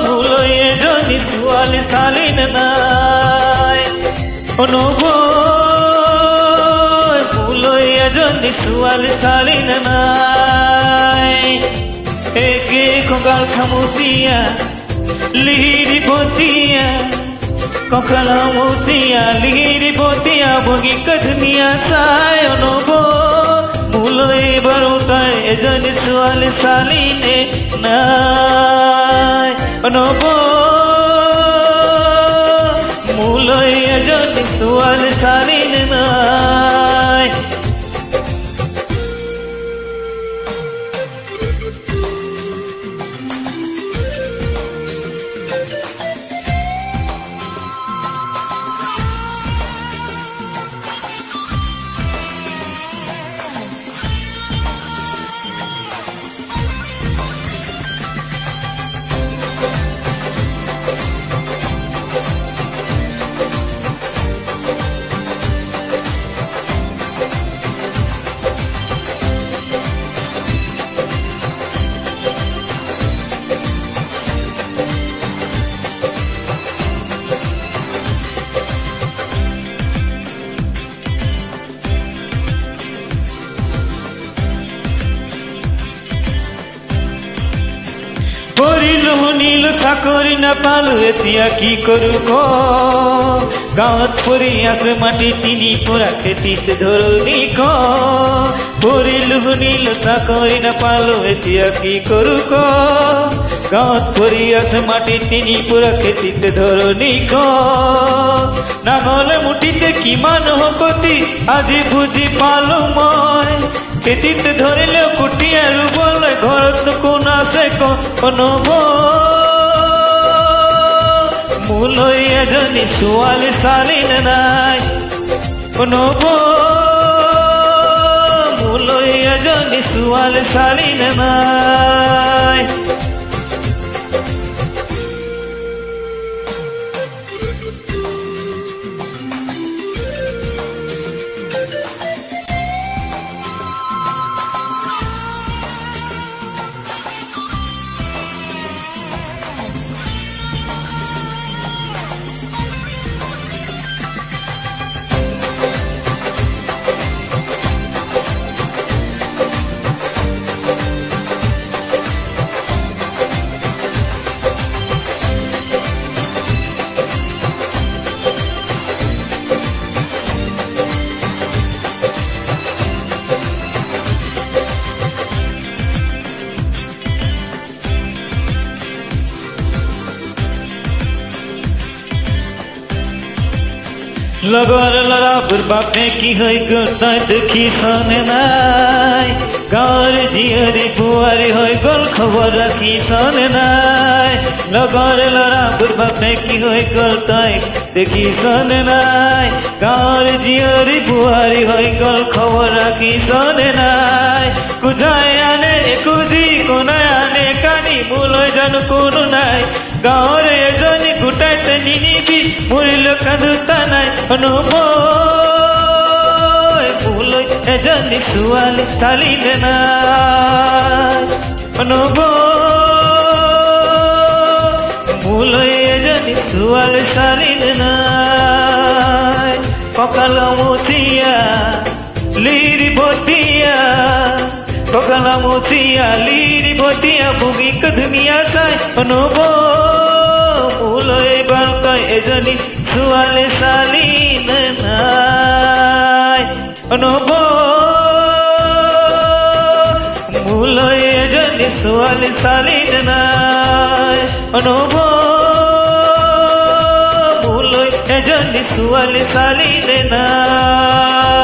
ভুলই এজনী ছোৱালী চালি নাই ভুলই এজনী ছোৱালী চালি নাই একে কঁকাল খামুচীয়া লিহিৰি পতীয়া কঁকাল খামুচীয়া লিহিৰি পতীয়া বগীক ধুনীয়া চাই ভুলই বাৰু তাই এজনী ছোৱালী চালি নে নাই ভুলই এজনী ছোৱালী চালি নে নাই পঢ়িলো শুনিলো চাকৰি নাপালো এতিয়া কি কৰো ক গাঁৱত পৰি আছে মাটি তিনি পৰা খেতিত ধৰণি ক পঢ়িলো শুনিলো চাকৰি নাপালো এতিয়া কি কৰো ক গাঁৱত পৰি আছে মাটি তিনি পৰা খেতিত ধৰণি ক নাঙলে মুঠিতে কিমান শকতি আজি বুজি পালো মই খেতিত ধৰিলেও কুটিয়া ৰুবলৈ ঘৰত কোন আছে মোলৈ এজনী ছোৱালী চালি নে নাই মোলৈ এজনী ছোৱালী চালি নে নাই লগৰ ল'ৰাবোৰ বাপে কি হৈ গ'ল তই দেখিছনে নাই গাঁৱৰ জীয়ৰী বোৱাৰী হৈ গ'ল খবৰ ৰাখিছনে নাই লগৰ ল'ৰাবোৰ বাপে কি হৈ গ'ল তই দেখিছনে নাই গাঁৱৰ জীয়ৰী বোৱাৰী হৈ গ'ল খবৰ ৰাখিছনে নাই কোজাই আনে কুজি কোনাই আনে কান্দিবলৈ জানো কোনো নাই গাঁৱৰ এজনী গোটাইতে নিনিবি মৰিলে কান্দোতা নাই ভুলই এজনী ছোৱালী চালি নে নাই ভুলই এজনী ছোৱালী চালি নে নাই কঁকাল মুচিয়া লিৰি ভটিয়া কঁকাল মুচিয়া লিৰি ভটিয়া ভূমিক ধুনীয়া চাই ভুলই বাৰু তই এজনী ছোৱালী চালি নে নাই ভুলই এজনী ছোৱালী চালি নে নাই ভুলই এজনী ছোৱালী চালি নে নাই